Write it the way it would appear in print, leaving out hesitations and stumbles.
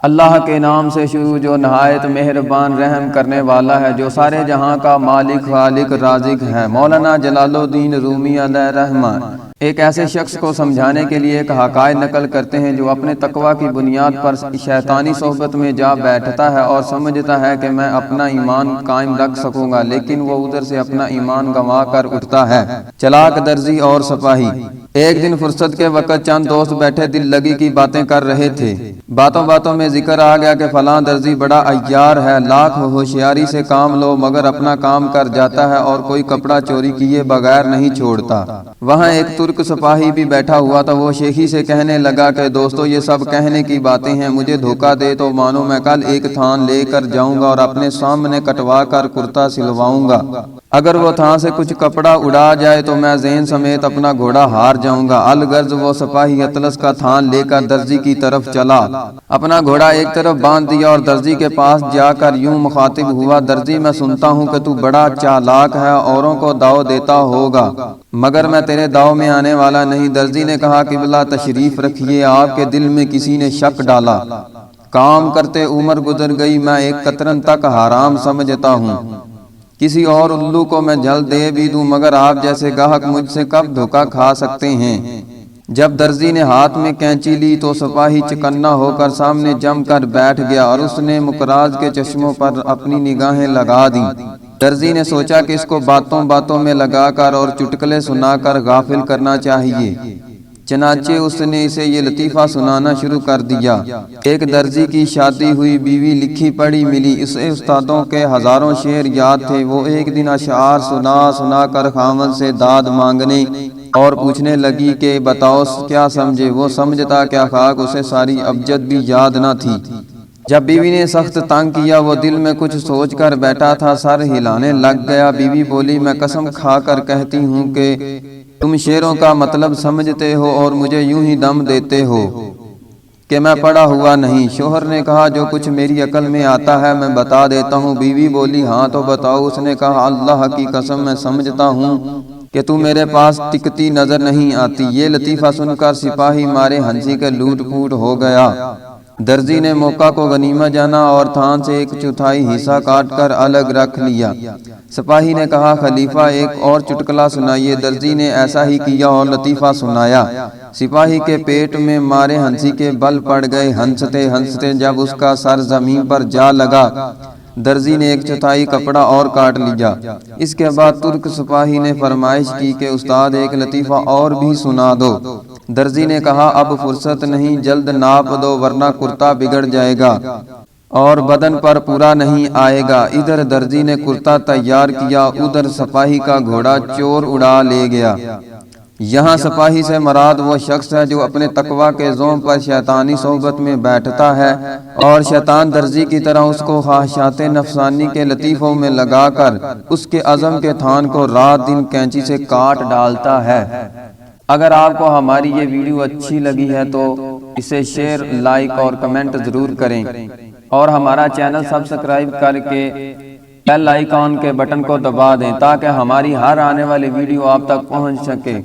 اللہ کے نام سے شروع جو نہایت مہربان رحم کرنے والا ہے، جو سارے جہاں کا مالک خالق رازق ہے۔ مولانا جلال الدین رومی علیہ رحمہ ایک ایسے شخص کو سمجھانے کے لیے ایک حکایت نقل کرتے ہیں جو اپنے تقوی کی بنیاد پر شیطانی صحبت میں جا بیٹھتا ہے اور سمجھتا ہے کہ میں اپنا ایمان قائم رکھ سکوں گا، لیکن وہ ادھر سے اپنا ایمان گنوا کر اٹھتا ہے۔ چلاک درزی اور سپاہی۔ ایک دن فرصت کے وقت چند دوست بیٹھے دل لگی کی باتیں کر رہے تھے۔ باتوں باتوں میں ذکر آ گیا کہ فلاں درزی بڑا عیار ہے، لاکھ ہوشیاری سے کام لو مگر اپنا کام کر جاتا ہے اور کوئی کپڑا چوری کیے بغیر نہیں چھوڑتا۔ وہاں ایک ترک سپاہی بھی بیٹھا ہوا تھا، وہ شیخی سے کہنے لگا کہ دوستو یہ سب کہنے کی باتیں ہیں، مجھے دھوکہ دے تو مانو میں کل ایک تھان لے کر جاؤں گا اور اپنے سامنے کٹوا کر کرتا سلواؤں گا، اگر وہ تھان سے کچھ کپڑا اڑا جائے تو میں زین سمیت اپنا گھوڑا ہار جاؤں گا۔ الغرض وہ سپاہی اطلس کا تھان لے کر درزی کی طرف چلا، اپنا گھوڑا ایک طرف باندھ دیا اور درزی کے پاس جا کر یوں مخاطب ہوا، درزی میں سنتا ہوں کہ تو بڑا چالاک ہے، اوروں کو داؤ دیتا ہوگا مگر میں تیرے داؤ میں آنے والا نہیں۔ درزی نے کہا قبلہ تشریف رکھیے، آپ کے دل میں کسی نے شک ڈالا، کام کرتے عمر گزر گئی، میں ایک قطرن تک حرام سمجھتا ہوں، کسی اور الو کو میں جل دے بھی دوں مگر آپ جیسے گاہک مجھ سے کب دھوکہ کھا سکتے ہیں۔ جب درزی نے ہاتھ میں کینچی لی تو سپاہی چکنا ہو کر سامنے جم کر بیٹھ گیا اور اس نے مکراج کے چشموں پر اپنی نگاہیں لگا دیں۔ درزی نے سوچا کہ اس کو باتوں باتوں میں لگا کر اور چٹکلے سنا کر غافل کرنا چاہیے، چنانچہ اس نے اسے یہ لطیفہ سنانا شروع کر دیا۔ ایک درزی کی شادی ہوئی بیوی لکھی پڑھی ملی، اسے استادوں کے ہزاروں شعر یاد تھے، وہ ایک دن اشعار سنا سنا کر خاوند سے داد مانگنے اور پوچھنے لگی کہ بتاؤ کیا سمجھے، وہ سمجھتا کیا خاک، اسے ساری ابجد بھی یاد نہ تھی۔ جب بیوی نے سخت تنگ کیا، وہ دل میں کچھ سوچ کر بیٹھا تھا، سر ہلانے لگ گیا۔ بیوی بولی میں قسم کھا کر کہتی ہوں کہ تم شعروں کا مطلب سمجھتے ہو اور مجھے یوں ہی دم دیتے ہو کہ میں پڑھا ہوا نہیں۔ شوہر نے کہا جو کچھ میری عقل میں آتا ہے میں بتا دیتا ہوں۔ بیوی بولی ہاں تو بتاؤ۔ اس نے کہا اللہ کی قسم میں سمجھتا ہوں کہ تو میرے پاس ٹکتی نظر نہیں آتی۔ یہ لطیفہ سن کر سپاہی مارے ہنسی کے لوٹ پوٹ ہو گیا۔ درزی نے موقع کو غنیمت جانا اور تھان سے ایک چوتھائی حصہ کاٹ کر الگ رکھ لیا۔ سپاہی نے کہا خلیفہ ایک اور چٹکلا سنائیے۔ درزی نے ایسا ہی کیا اور لطیفہ سنایا۔ سپاہی کے پیٹ میں مارے ہنسی کے بل پڑ گئے۔ ہنستے ہنستے جب اس کا سر زمین پر جا لگا، درزی نے ایک چوتھائی کپڑا اور کاٹ لیا۔ اس کے بعد ترک سپاہی نے فرمائش کی کہ استاد ایک لطیفہ اور بھی سنا دو۔ درزی نے کہا اب فرصت نہیں، جلد ناپ دو ورنہ کرتا بگڑ جائے گا اور بدن پر پورا نہیں آئے گا۔ ادھر درزی نے کرتا تیار کیا، ادھر سپاہی کا گھوڑا چور اڑا لے گیا۔ یہاں سپاہی سے مراد وہ شخص ہے جو اپنے تقوی کے زوم پر شیطانی صحبت میں بیٹھتا ہے اور شیطان درزی کی طرح اس کو خواہشات نفسانی کے لطیفوں میں لگا کر اس کے عزم کے تھان کو رات دن کینچی سے کاٹ ڈالتا ہے۔ اگر آپ کو ہماری یہ ویڈیو اچھی لگی ہے تو اسے شیئر، لائک اور کمنٹ ضرور کریں اور ہمارا چینل سبسکرائب کر کے بیل آئیکن کے بٹن کو دبا دیں تاکہ ہماری ہر آنے والی ویڈیو آپ تک پہنچ سکے۔